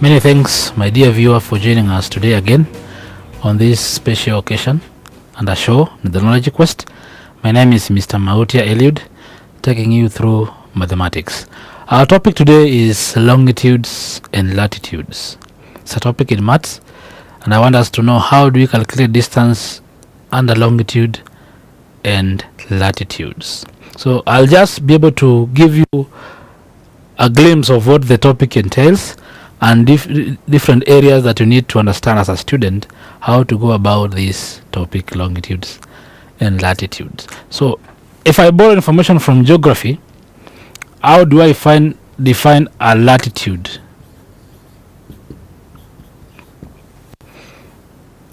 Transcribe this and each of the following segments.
Many thanks, my dear viewer, for joining us today again on this special occasion and a show, The Knowledge Quest. My name is Mr. Mautia Eliud, taking you through mathematics. Our topic today is longitudes and latitudes. It's a topic in maths, and I want us to know how do we calculate distance under longitude and latitudes. So I'll just be able to give you a glimpse of what the topic entails and different areas that you need to understand as a student how to go about this topic, longitudes and latitudes. So if I borrow information from geography, how do I define a latitude?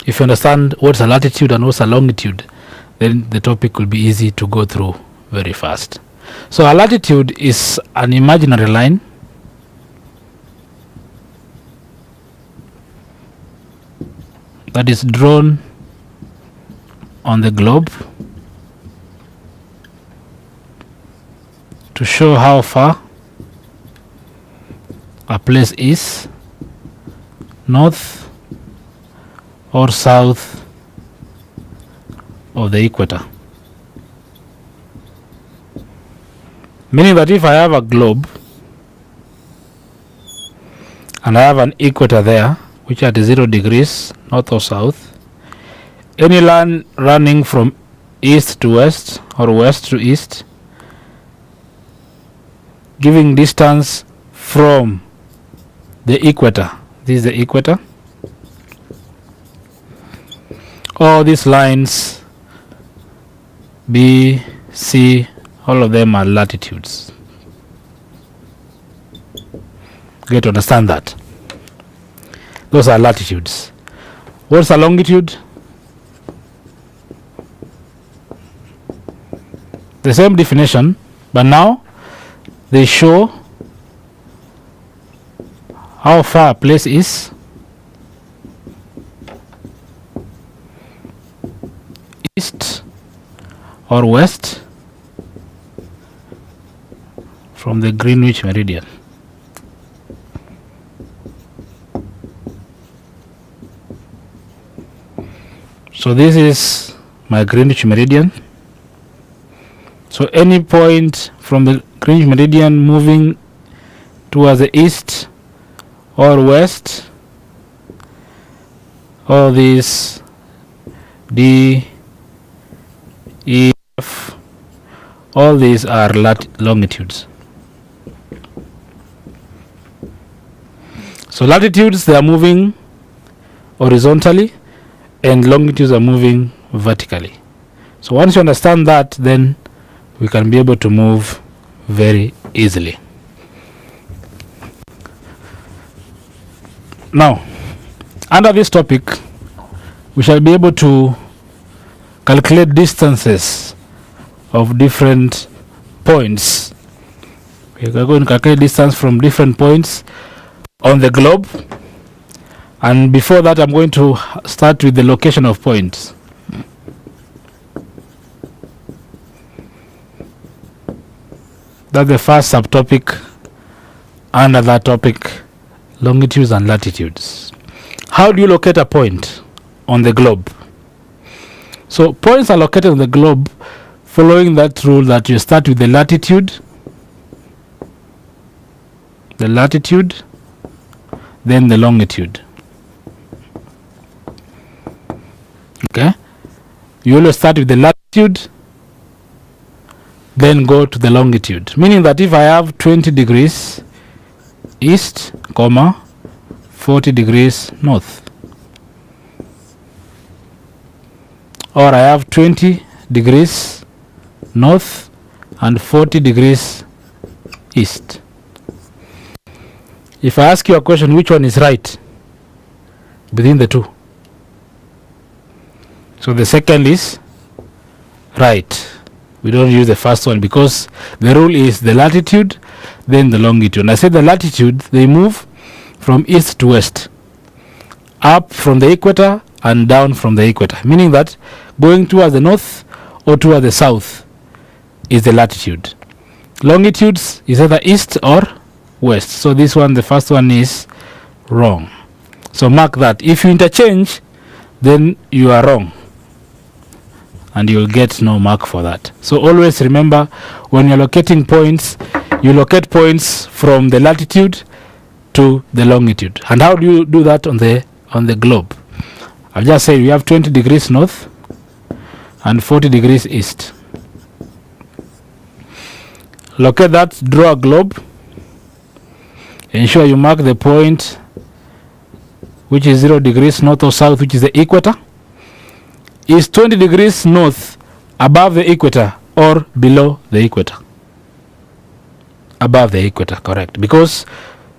If you understand what's a latitude and what's a longitude, then the topic will be easy to go through very fast. So a latitude is an imaginary line that is drawn on the globe to show how far a place is north or south of the equator. Meaning that if I have a globe and I have an equator there, which at 0 degrees north or south, any line running from east to west or west to east, giving distance from the equator, this is the equator, all these lines B, C, all of them are latitudes. Get to understand that. Those are latitudes. What's a longitude? The same definition, but now they show how far a place is east or west from the Greenwich meridian. So this is my Greenwich meridian. So any point from the Greenwich meridian moving towards the east or west, all these D, E, F, all these are longitudes. So latitudes, they are moving horizontally, and longitudes are moving vertically. So once you understand that, then we can be able to move very easily. Now, under this topic, we shall be able to calculate distances of different points. We are going to calculate distance from different points on the globe. And before that, I'm going to start with the location of points. That's the first subtopic under that topic, longitudes and latitudes. How do you locate a point on the globe? So points are located on the globe following that rule that you start with the latitude, then the longitude. Okay, you always start with the latitude, then go to the longitude, meaning that if I have 20 degrees east, 40 degrees north, or I have 20 degrees north and 40 degrees east. If I ask you a question, which one is right between the two? So the second is right. We don't use the first one because the rule is the latitude, then the longitude. And I said the latitude, they move from east to west, up from the equator and down from the equator, meaning that going towards the north or towards the south is the latitude. Longitudes is either east or west. So this one, the first one, is wrong. So mark that. If you interchange, then you are wrong, and you'll get no mark for that. So always remember, when you're locating points, you locate points from the latitude to the longitude. And how do you do that on the globe? I've just said we have 20 degrees north and 40 degrees east. Locate that, draw a globe. Ensure you mark the point which is 0 degrees north or south, which is the equator. Is 20 degrees north above the equator or below the equator? Above the equator, correct. Because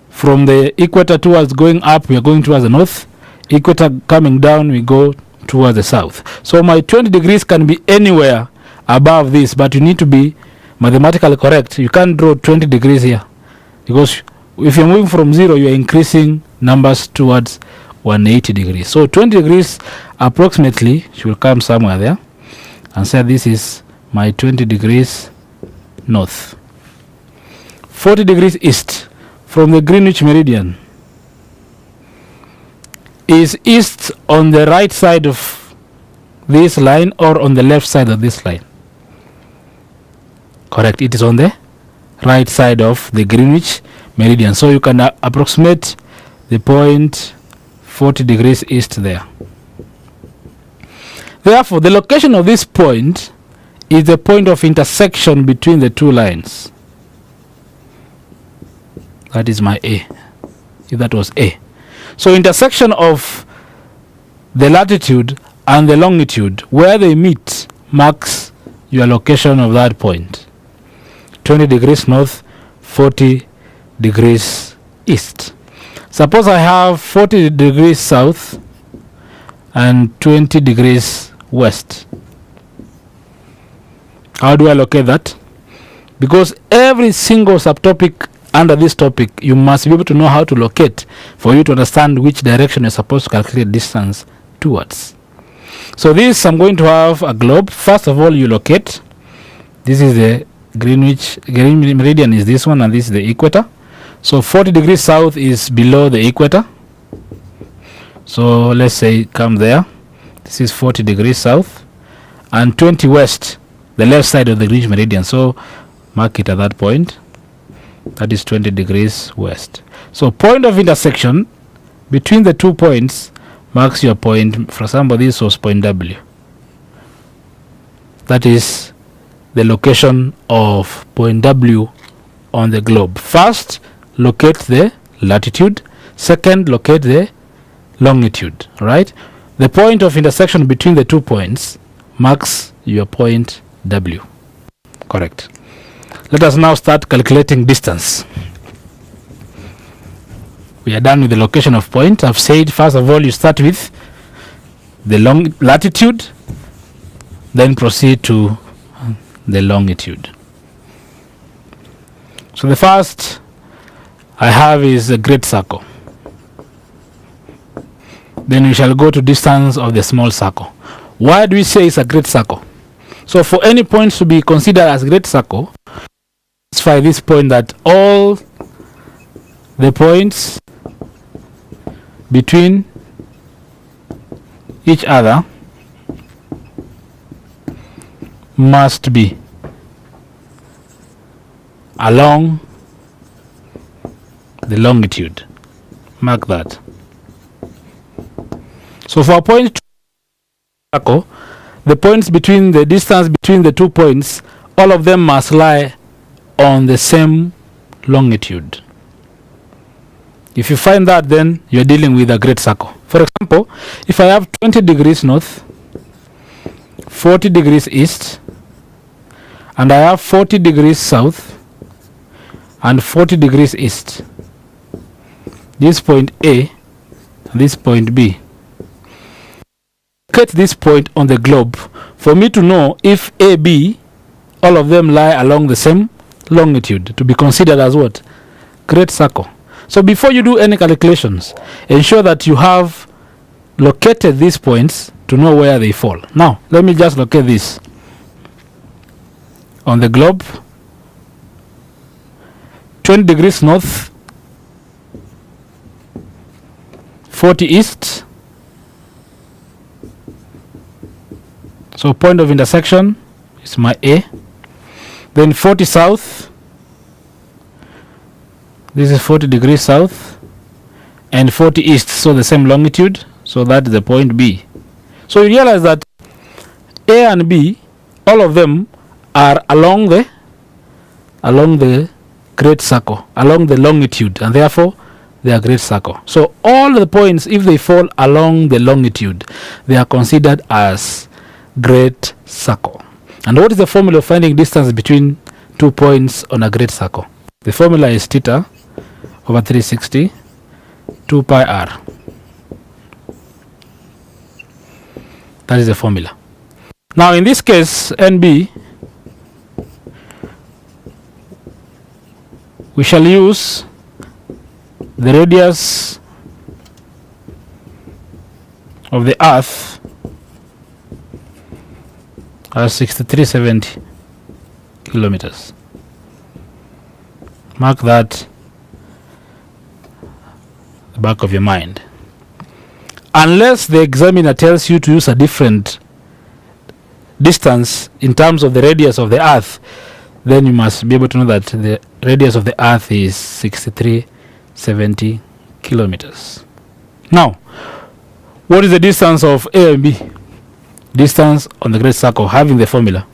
from the equator towards going up, we are going towards the north. Equator coming down, we go towards the south. So my 20 degrees can be anywhere above this, but you need to be mathematically correct. You can't draw 20 degrees here, because if you're moving from 0, you're increasing numbers towards 180 degrees. So 20 degrees approximately should come somewhere there, and say this is my 20 degrees north. 40 degrees east from the Greenwich meridian. Is east on the right side of this line or on the left side of this line? Correct, it is on the right side of the Greenwich meridian. So you can approximate the point 40 degrees east there. Therefore, the location of this point is the point of intersection between the two lines. That is my A, if that was A. So intersection of the latitude and the longitude, where they meet, marks your location of that point. 20 degrees north, 40 degrees east. Suppose I have 40 degrees south and 20 degrees west. How do I locate that? Because every single subtopic under this topic, you must be able to know how to locate for you to understand which direction you're supposed to calculate distance towards. So this, I'm going to have a globe. First of all, you locate. This is the Greenwich meridian is this one, and this is the equator. So 40 degrees south is below the equator. So let's say come there. This is 40 degrees south, and 20 west, the left side of the Greenwich meridian. So mark it at that point. That is 20 degrees west. So point of intersection between the 2 points marks your point. For example, this was point W. That is the location of point W on the globe. First, locate the latitude. Second, locate the longitude. Right? The point of intersection between the 2 points marks your point W. Correct. Let us now start calculating distance. We are done with the location of point. I've said, first of all, you start with the latitude, then proceed to the longitude. So the first I have is a great circle. Then we shall go to distance of the small circle. Why do we say it's a great circle? So for any point to be considered as great circle, satisfy this point that all the points between each other must be along the longitude. Mark that. So for a point circle, the points between the distance between the 2 points, all of them must lie on the same longitude. If you find that, then you're dealing with a great circle. For example, if I have 20 degrees north 40 degrees east, and I have 40 degrees south and 40 degrees east. This point A and this point B. Locate this point on the globe for me to know if AB, all of them lie along the same longitude, to be considered as what? Great circle. So before you do any calculations, ensure that you have located these points to know where they fall. Now, let me just locate this on the globe. 20 degrees north, 40 east. So point of intersection is my A. Then 40 south. This is 40 degrees south. And 40 east, so the same longitude. So that is the point B. So you realize that A and B, all of them are along the great circle, along the longitude, and therefore they are great circle. So all the points, if they fall along the longitude, they are considered as great circle. And what is the formula of finding distance between 2 points on a great circle? The formula is theta over 360 2 pi r. That is the formula. Now in this case, NB, we shall use the radius of the earth as 6370 kilometers. Mark that at the back of your mind. Unless the examiner tells you to use a different distance in terms of the radius of the earth, then you must be able to know that the radius of the earth is 6370 kilometers. Now, what is the distance of A and B? Distance on the great circle, having the formula.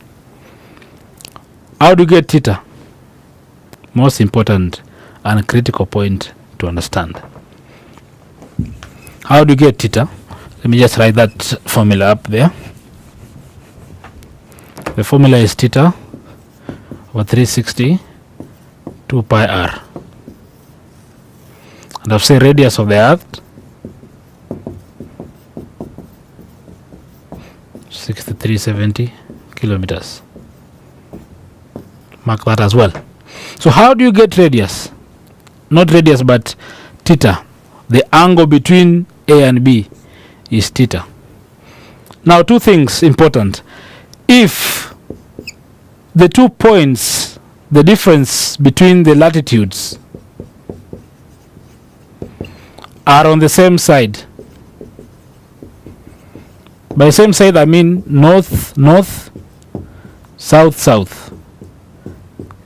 How do you get theta? Most important and critical point to understand. How do you get theta? Let me just write that formula up there. The formula is theta over 360 2 pi r. And I've said radius of the earth 6370 kilometers. Mark that as well. So how do you get radius? Not radius, but theta. The angle between A and B is theta. Now, two things important. If the 2 points, the difference between the latitudes are on the same side. By same side, I mean north, north, south, south.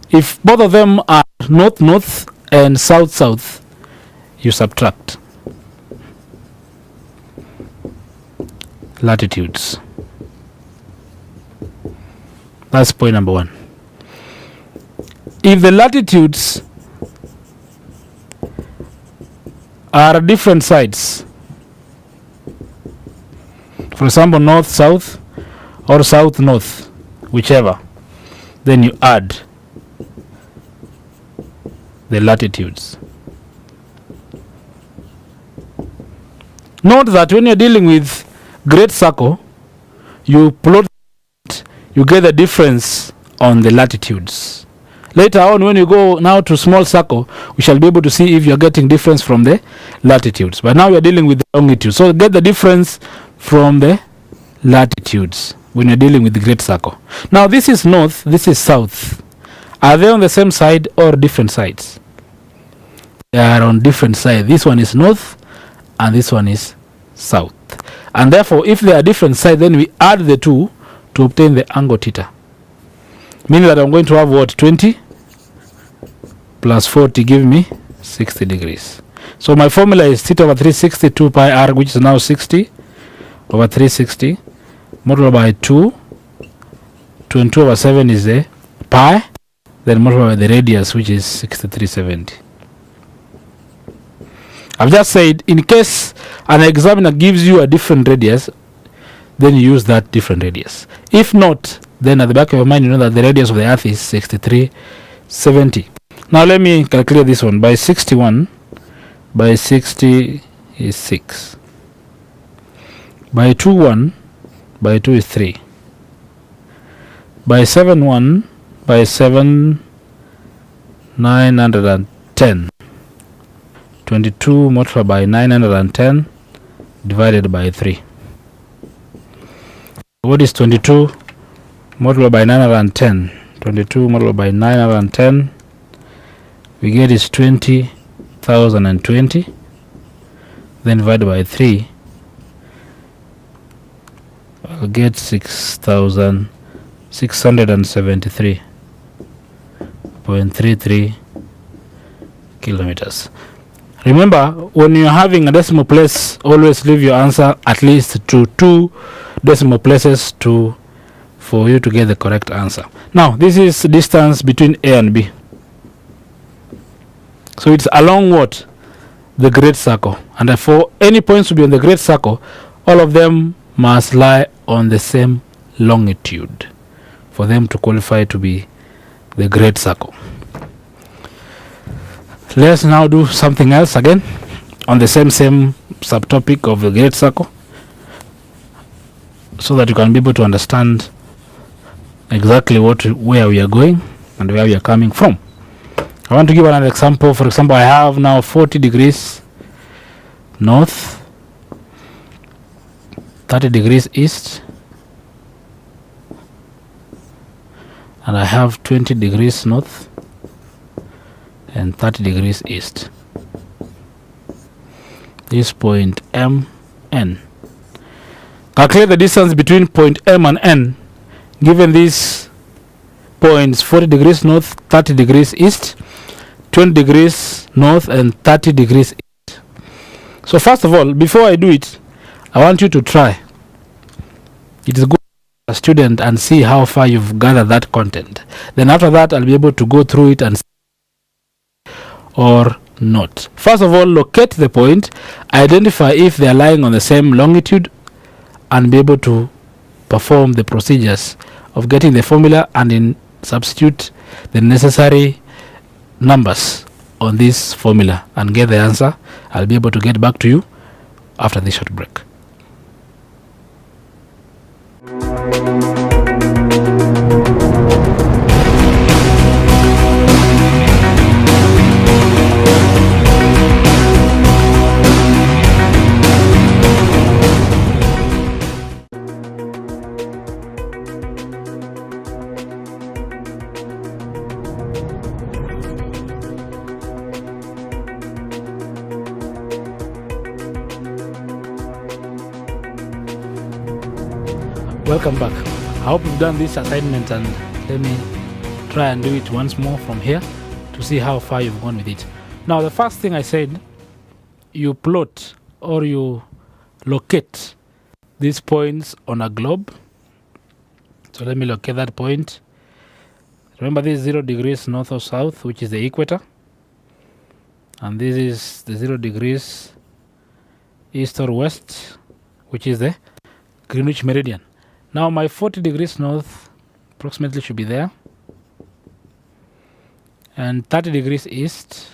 If both of them are north, north, and south, south, you subtract latitudes. That's point number one. If the latitudes are different sides, for example, north, south, or south, north, whichever, then you add the latitudes. Note that when you're dealing with great circle, you plot, you get the difference on the latitudes. Later on, when you go now to small circle, we shall be able to see if you're getting difference from the latitudes. But now we're dealing with the longitude. So get the difference from the latitudes when you're dealing with the great circle. Now this is north, this is south. Are they on the same side or different sides? They are on different sides. This one is north and this one is south. And therefore, if they are different sides, then we add the two to obtain the angle theta. Meaning that I'm going to have what? 20 plus 40 give me 60 degrees. So my formula is theta over 360 2 pi r, which is now 60 over 360 multiplied by 2. 22 over 7 is the pi. Then multiplied by the radius, which is 6370. I've just said, in case an examiner gives you a different radius, then you use that different radius. If not, then at the back of your mind you know that the radius of the earth is 6370. Now let me calculate this one. By 61 by 60 is 6. By 21 by 2 is 3. By 71 by 7 910. 22 multiplied by 910 divided by 3. What is 22 multiplied by 910? 22 multiplied by 910, we get is 20,020. Then divided by 3, I'll get 6,673.33 kilometers. Remember, when you're having a decimal place, always leave your answer at least to 2 decimal places for you to get the correct answer. Now, this is distance between A and B. So it's along what? The Great Saco. And for any points to be on the Great Saco, all of them must lie on the same longitude for them to qualify to be the Great Saco. Let's now do something else again on the same subtopic of the Great Saco, so that you can be able to understand exactly where we are going and where we are coming from. I want to give another example. For example, I have now 40 degrees north, 30 degrees east, and I have 20 degrees north and 30 degrees east. This point M, N. Calculate the distance between point M and N given these points: 40 degrees north, 30 degrees east, 20 degrees north and 30 degrees east. So first of all, before I do it, I want you to try. It is good as a student and see how far you've gathered that content. Then after that, I'll be able to go through it and see or not. First of all, locate the point, identify if they are lying on the same longitude, and be able to perform the procedures of getting the formula and then substitute the necessary numbers on this formula and get the answer. I'll be able to get back to you after this short break. Welcome back. I hope you've done this assignment, and let me try and do it once more from here to see how far you've gone with it. Now, the first thing I said, you plot or you locate these points on a globe. So let me locate that point. Remember, this is 0 degrees north or south, which is the equator, and this is the 0 degrees east or west, which is the Greenwich meridian. Now my 40 degrees north approximately should be there, and 30 degrees east,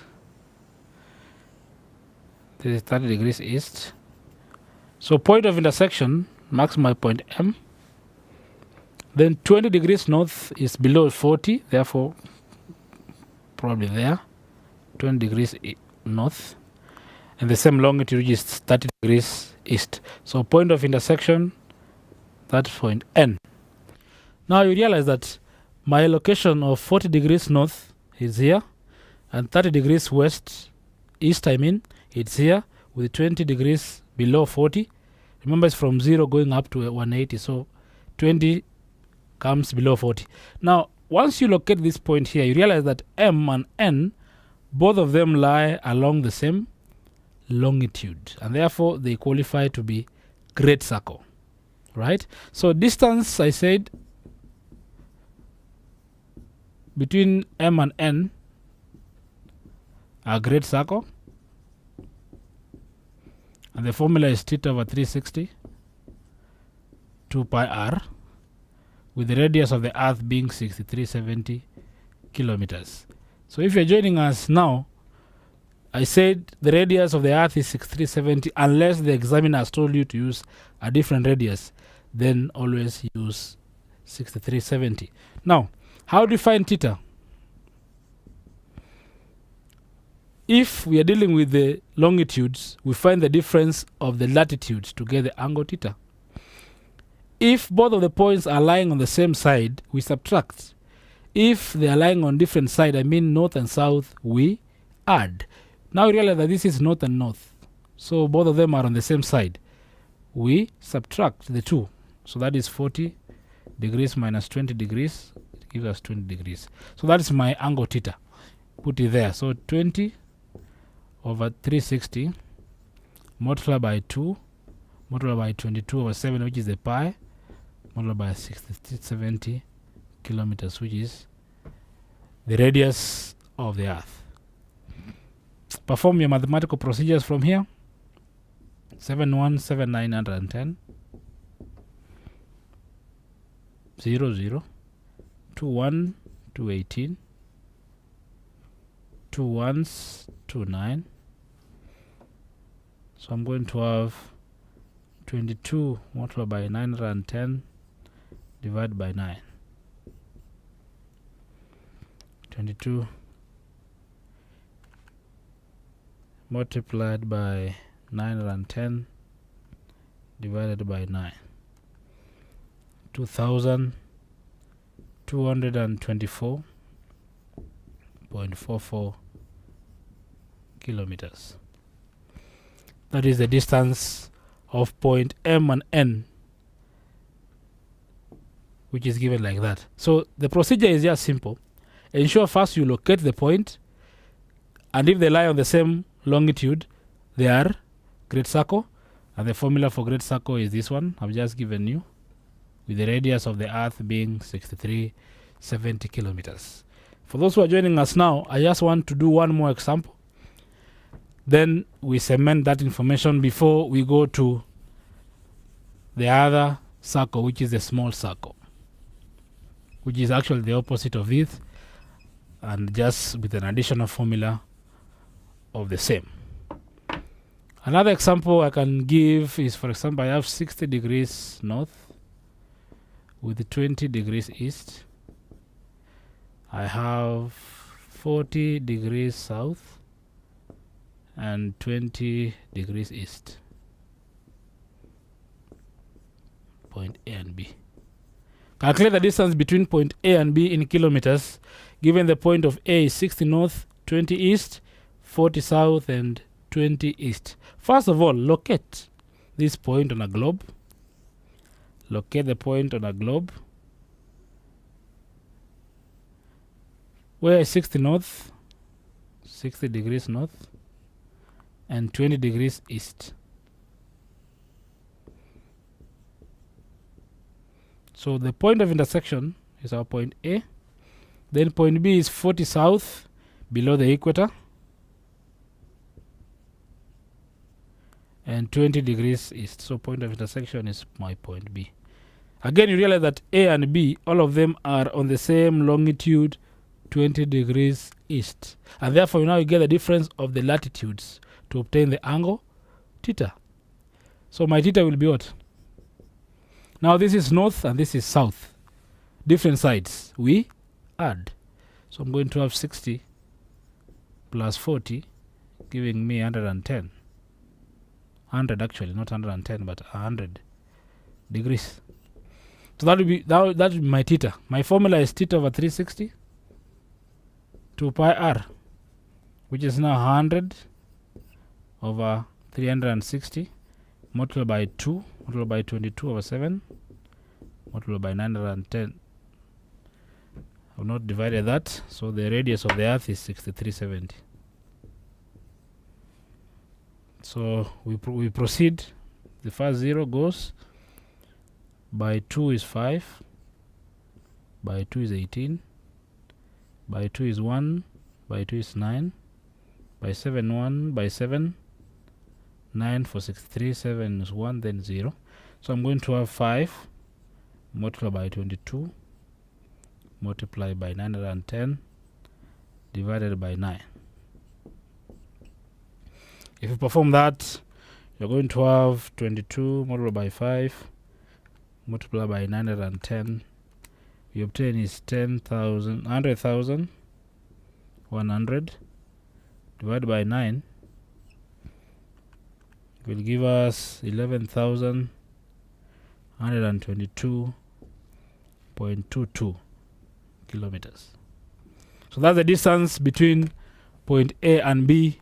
this is 30 degrees east. So point of intersection marks my point M. Then 20 degrees north is below 40, therefore probably there, 20 degrees north, and the same longitude, which is 30 degrees east. So point of intersection, that point N. Now you realize that my location of 40 degrees north is here, and 30 degrees east, it's here, with 20 degrees below 40. Remember, it's from 0 going up to 180, so 20 comes below 40. Now, once you locate this point here, you realize that M and N, both of them lie along the same longitude, and therefore they qualify to be Great Saco. Right? So distance, I said, between M and N are Great Saco, and the formula is theta over 360 2 pi r, with the radius of the Earth being 6370 kilometers. So if you're joining us now, I said the radius of the Earth is 6370 unless the examiner has told you to use a different radius. Then always use 6370. Now, how do you find theta? If we are dealing with the longitudes, we find the difference of the latitudes to get the angle theta. If both of the points are lying on the same side, we subtract. If they are lying on different sides, I mean north and south, we add. Now we realize that this is north and north. So both of them are on the same side. We subtract the two. So that is 40 degrees minus 20 degrees. It gives us 20 degrees. So that is my angle theta. Put it there. So 20 over 360 multiplied by 2 multiplied by 22 over 7, which is the pi, multiplied by 70 kilometers, which is the radius of the Earth. Perform your mathematical procedures from here. 717,910 00 21 218 2 ones 29. So I'm going to have 22 multiplied by 910 divided by 9. 22 multiplied by 910 divided by 9. 2,224.44 kilometers. That is the distance of point M and N, which is given like that. So the procedure is just simple. Ensure first you locate the point, and if they lie on the same longitude, they are great circle, and the formula for great circle is this one I've just given you, with the radius of the Earth being 6370 kilometers. For those who are joining us now, I just want to do one more example. Then we cement that information before we go to the other circle, which is the small circle, which is actually the opposite of this, and just with an additional formula of the same. Another example I can give is, for example, I have 60 degrees north with 20 degrees east. I have 40 degrees south and 20 degrees east. Point A and B. Calculate the distance between point A and B in kilometers, given the point of A is 60 north, 20 east, 40 south, and 20 east. First of all, locate this point on a globe. Locate the point on a globe. Where is 60 north? 60 degrees north and 20 degrees east. So the point of intersection is our point A. Then point B is 40 south, below the equator, and 20 degrees east. So point of intersection is my point B. Again, you realize that A and B, all of them are on the same longitude, 20 degrees east. And therefore, now you get the difference of the latitudes to obtain the angle theta. So my theta will be what? Now this is north and this is south. Different sides. We add. So I'm going to have 60 plus 40, giving me 110. 100 actually, not 110, but 100 degrees. So that will be my theta. My formula is theta over 360 2 pi r, which is now 100 over 360 multiplied by 2 multiplied by 22 over 7 multiplied by 910. I've not divided that, so the radius of the Earth is 6370. So we proceed. The first 0 goes, by 2 is 5, by 2 is 18, by 2 is 1, by 2 is 9, by 7 1, by 7 9 for 63, 7 is 1, then 0. So I'm going to have 5 multiply by 22, multiply by 910, divided by 9. If you perform that, you're going to have 22 multiplied by 5, multiplied by 910. You obtain is 10,000, 100,000, 100, divided by 9 will give us 11,122.22 kilometers. So that's the distance between point A and B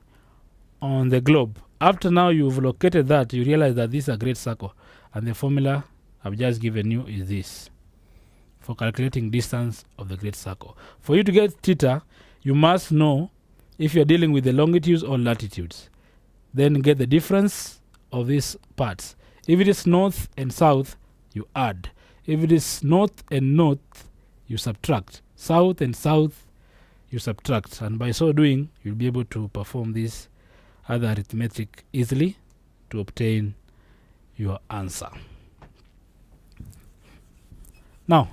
on the globe. After now you've located that, you realize that this is a great circle, and the formula I've just given you is this for calculating distance of the great circle. For you to get theta, you must know if you're dealing with the longitudes or latitudes. Then get the difference of these parts. If it is north and south, you add. If it is north and north, you subtract. South and south, you subtract. And by so doing, you'll be able to perform this other arithmetic easily to obtain your answer. Now,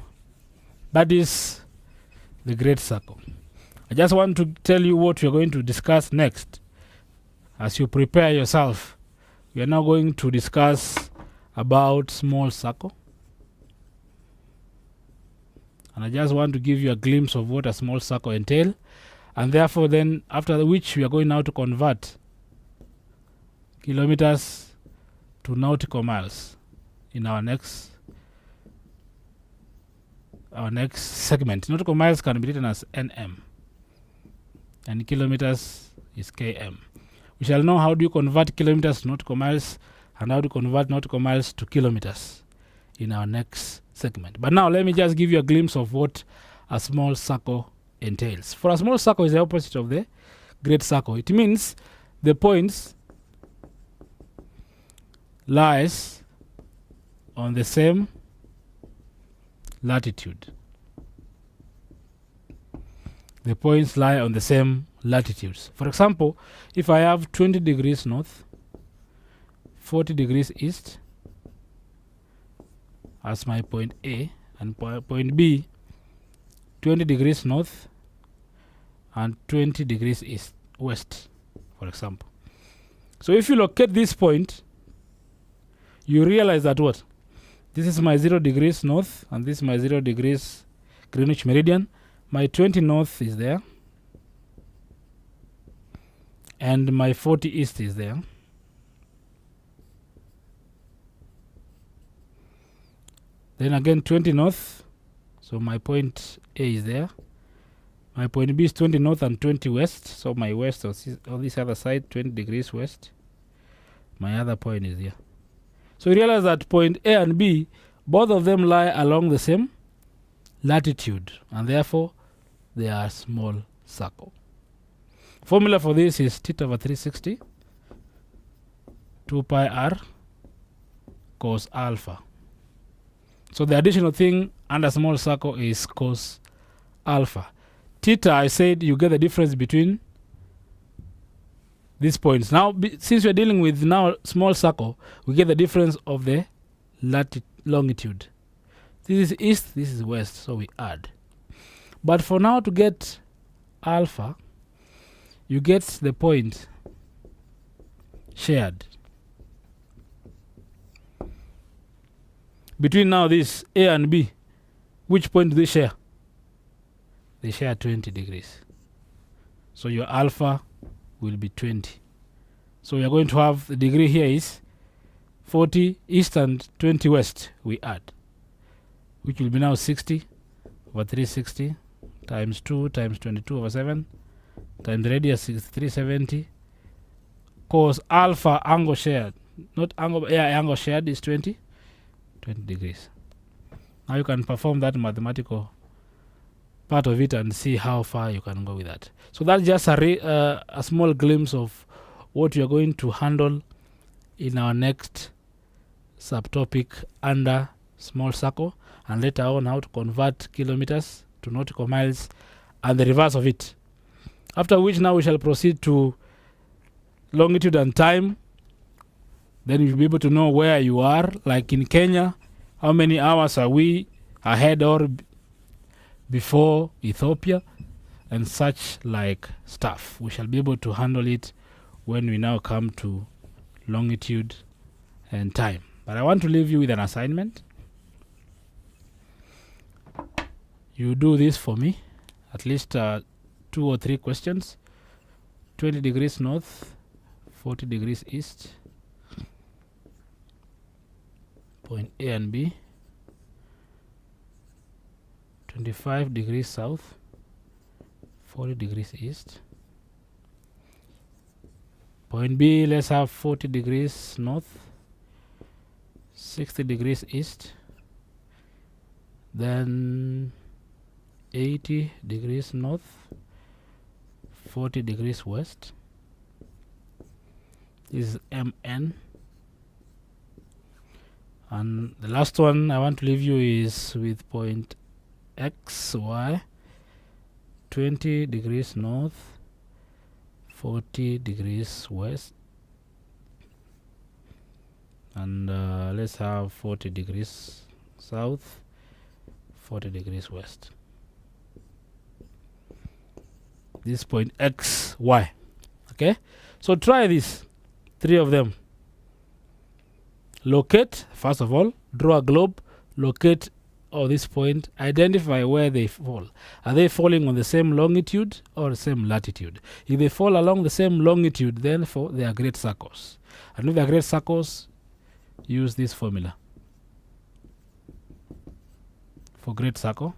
that is the great circle. I just want to tell you what we're going to discuss next. As you prepare yourself, we are now going to discuss about small circle. And I just want to give you a glimpse of what a small circle entails. And therefore then, after which we are going now to convert kilometers to nautical miles in our next segment. Nautical miles can be written as NM, and kilometers is KM. We shall know how do you convert kilometers to nautical miles and how to convert nautical miles to kilometers in our next segment. But now let me just give you a glimpse of what a small circle entails. For a small circle is the opposite of the great circle. It means the points lies on the same latitude. The points lie on the same latitudes. For example, if I have 20 degrees north, 40 degrees east as my point A, and point B, 20 degrees north and 20 degrees east, west, for example. So if you locate this point, you realize that what? This is my 0 degrees north, and this is my 0 degrees Greenwich meridian. My 20 north is there, and my 40 east is there. Then again 20 north, so my point A is there. My point B is 20 north and 20 west, so my west on this other side, 20 degrees west. My other point is here. So you realize that point A and B, both of them lie along the same latitude, and therefore they are small circle. Formula for this is theta over 360, 2 pi r cos alpha. So the additional thing under small circle is cos alpha. Theta, I said you get the difference between these points. Now, since we're dealing with now small circle, we get the difference of the longitude. This is east, this is west, so we add. But for now, to get alpha, you get the point shared between now this A and B. Which point do they share? They share 20 degrees. So your alpha will be 20. So we are going to have the degree here is 40 east and 20 west. We add, which will be now 60 over 360 times 2 times 22 over 7 times radius is 370. Cos alpha angle shared, not angle, angle shared is 20 degrees. Now you can perform that mathematical part of it and see how far you can go with that. So that's just a small glimpse of what we are going to handle in our next subtopic under small circle, and later on how to convert kilometers to nautical miles and the reverse of it. After which now we shall proceed to longitude and time. Then you'll be able to know where you are. Like in Kenya, how many hours are we ahead or before Ethiopia, and such like stuff. We shall be able to handle it when we now come to longitude and time. But I want to leave you with an assignment. You do this for me, at least 2 or 3 questions. 20 degrees north, 40 degrees east, point A and B. 25 degrees south, 40 degrees east. Point B, let's have 40 degrees north, 60 degrees east, then 80 degrees north, 40 degrees west. This is MN. And the last one I want to leave you is with point XY, 20 degrees north, 40 degrees west, and let's have 40 degrees south, 40 degrees west. This point XY. Okay, so try this, 3 of them. Locate, first of all, draw a globe, locate this point, identify where they fall. Are they falling on the same longitude or the same latitude? If they fall along the same longitude, then they are great circles. And if they are great circles, use this formula for great circle.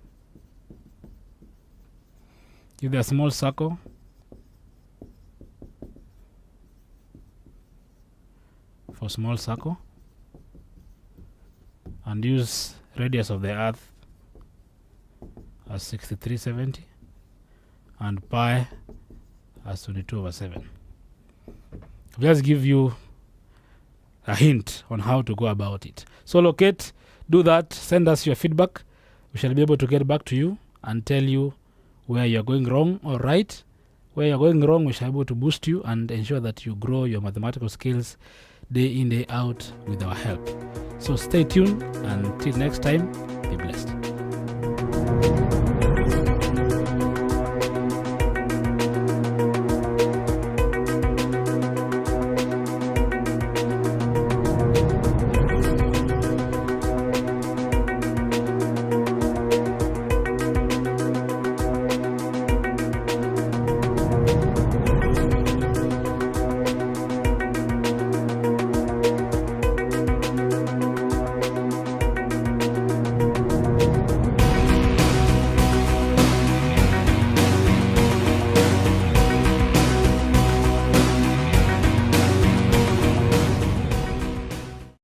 If they are small circle, for small circle, and use radius of the earth as 6370 and pi as 22/7. I'll just give you a hint on how to go about it. So locate, do that, send us your feedback. We shall be able to get back to you and tell you where you're going wrong or right. Where you're going wrong, we shall be able to boost you and ensure that you grow your mathematical skills day in, day out with our help. So stay tuned, and until next time, be blessed.